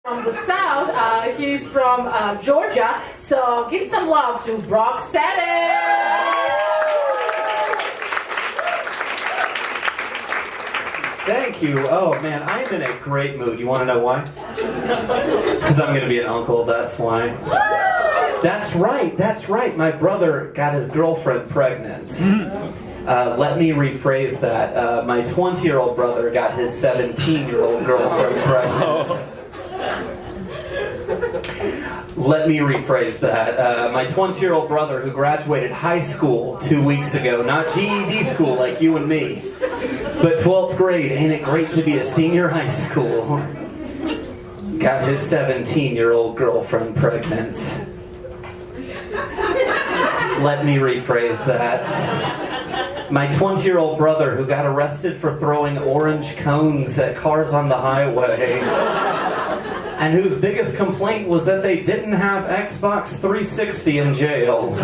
From the South, he's from Georgia, so give some love to Brock Savage! Thank you. Oh man, I am in a great mood. You want to know why? Because I'm going to be an uncle, that's why. That's right. My brother got his girlfriend pregnant. Let me rephrase that. My 20-year-old brother got his 17-year-old girlfriend pregnant. Let me rephrase that. My 20-year-old brother who graduated high school 2 weeks ago, not GED school like you and me, but 12th grade, ain't it great to be a senior high school, got his 17-year-old girlfriend pregnant. Let me rephrase that. My 20-year-old brother who got arrested for throwing orange cones at cars on the highway, and whose biggest complaint was that they didn't have Xbox 360 in jail,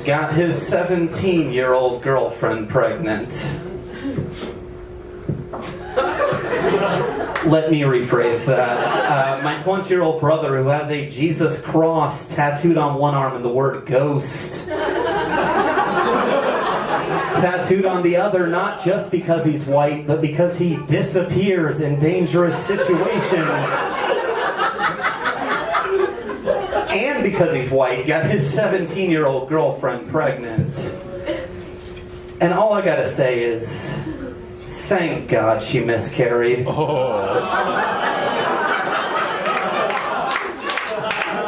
got his 17-year-old girlfriend pregnant. Let me rephrase that. My 20-year-old brother who has a Jesus cross tattooed on one arm and the word ghost tattooed on the other, not just because he's white, but because he disappears in dangerous situations. And because he's white, got his 17-year-old girlfriend pregnant. And all I gotta say is, thank God she miscarried. Oh.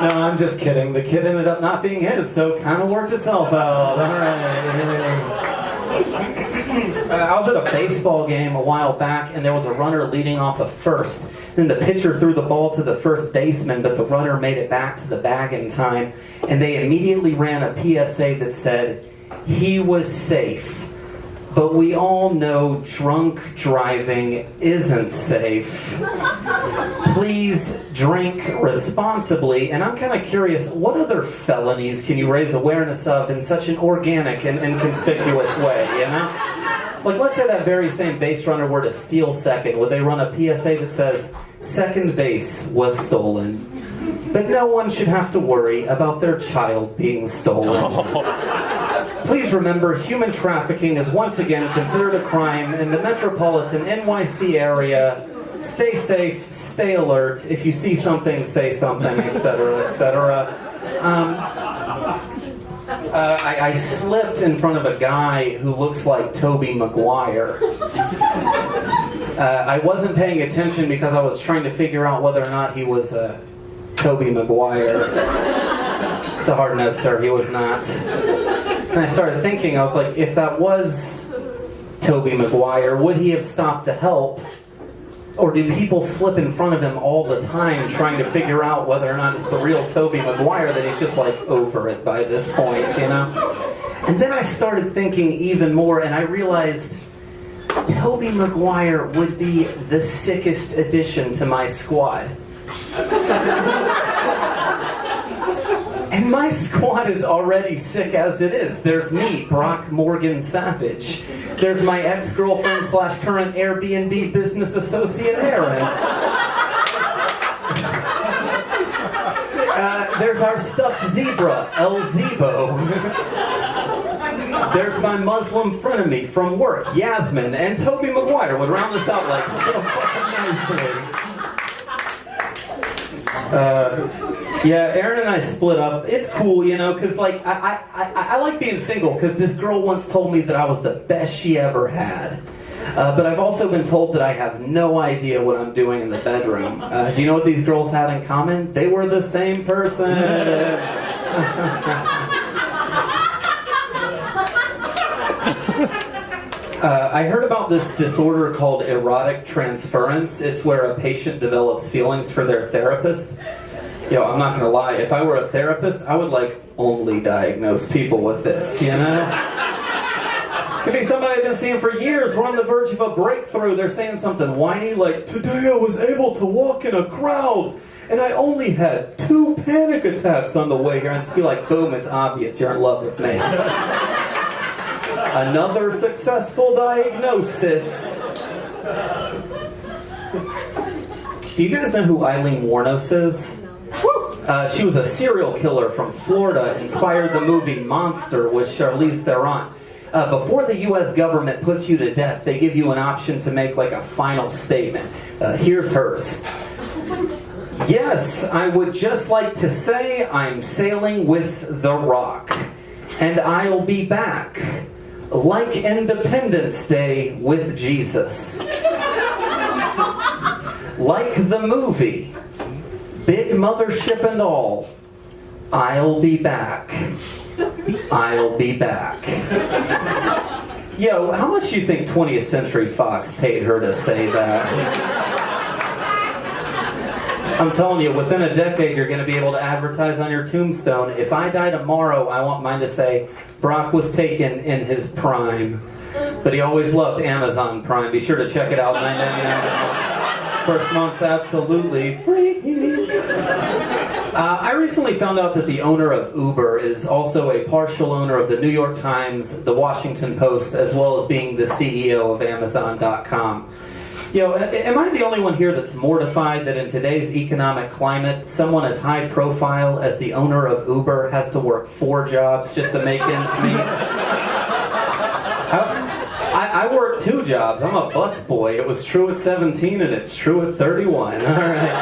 No, I'm just kidding. The kid ended up not being his, so it kind of worked itself out. All right. I was at a baseball game a while back, and there was a runner leading off of first. Then the pitcher threw the ball to the first baseman, but the runner made it back to the bag in time, and they immediately ran a PSA that said, "He was safe. But we all know drunk driving isn't safe. Please drink responsibly." And I'm kind of curious, what other felonies can you raise awareness of in such an organic and conspicuous way, you know? Like, let's say that very same base runner were to steal second. Would they run a PSA that says, "Second base was stolen, but no one should have to worry about their child being stolen"? Please remember, human trafficking is once again considered a crime in the metropolitan NYC area. Stay safe, stay alert. If you see something, say something, etc., etc. I slipped in front of a guy who looks like Tobey Maguire. I wasn't paying attention because I was trying to figure out whether or not he was Tobey Maguire. It's a hard no, sir, he was not. And I started thinking, I was like, if that was Tobey Maguire, would he have stopped to help? Or do people slip in front of him all the time trying to figure out whether or not it's the real Tobey Maguire, that he's just like over it by this point, you know? And then I started thinking even more, and I realized Tobey Maguire would be the sickest addition to my squad. And my squad is already sick as it is. There's me, Brock Morgan Savage. There's my ex-girlfriend / current Airbnb business associate, Aaron. There's our stuffed zebra, El Zebo. There's my Muslim frenemy from work, Yasmin, and Tobey Maguire would round this out like so fucking nicely. Yeah, Aaron and I split up. It's cool, you know, because like I like being single because this girl once told me that I was the best she ever had. But I've also been told that I have no idea what I'm doing in the bedroom. Do you know what these girls had in common? They were the same person. I heard about this disorder called erotic transference. It's where a patient develops feelings for their therapist. Yo, I'm not gonna lie, if I were a therapist, I would like only diagnose people with this, you know? Could be somebody I've been seeing for years. We're on the verge of a breakthrough. They're saying something whiny like, "Today I was able to walk in a crowd and I only had 2 panic attacks on the way here." And just be like, boom, it's obvious you're in love with me. Another successful diagnosis. Do you guys know who Eileen Wuornos is? She was a serial killer from Florida, inspired the movie Monster with Charlize Theron. Before the U.S. government puts you to death, they give you an option to make like a final statement. Here's hers. Yes, I would just like to say I'm sailing with the Rock, and I'll be back, like Independence Day with Jesus. Like the movie, big mothership and all, I'll be back. I'll be back. Yo, how much do you think 20th Century Fox paid her to say that? I'm telling you, within a decade, you're going to be able to advertise on your tombstone. If I die tomorrow, I want mine to say, Brock was taken in his prime. But he always loved Amazon Prime. Be sure to check it out, $9.99. First month's absolutely free. I recently found out that the owner of Uber is also a partial owner of the New York Times, the Washington Post, as well as being the CEO of Amazon.com. Yo, am I the only one here that's mortified that in today's economic climate, someone as high profile as the owner of Uber has to work 4 jobs just to make ends meet? I work 2 jobs. I'm a busboy. It was true at 17 and it's true at 31. All right.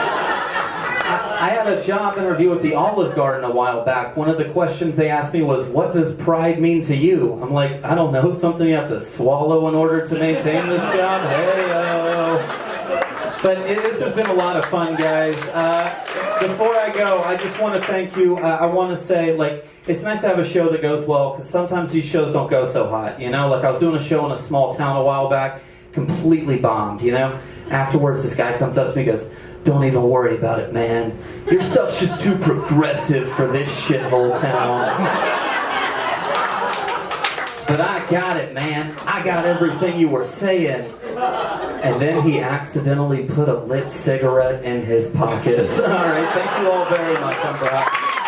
I had a job interview at the Olive Garden a while back. One of the questions they asked me was, what does pride mean to you? I'm like, I don't know, something you have to swallow in order to maintain this job? Hey-o. But this has been a lot of fun, guys. Before I go, I just want to thank you. I want to say, like, it's nice to have a show that goes well, because sometimes these shows don't go so hot, you know? Like, I was doing a show in a small town a while back, completely bombed, you know? Afterwards, this guy comes up to me and goes, don't even worry about it, man. Your stuff's just too progressive for this shithole town. But I got it, man. I got everything you were saying. And then he accidentally put a lit cigarette in his pocket. All right, thank you all very much. I'm Brock.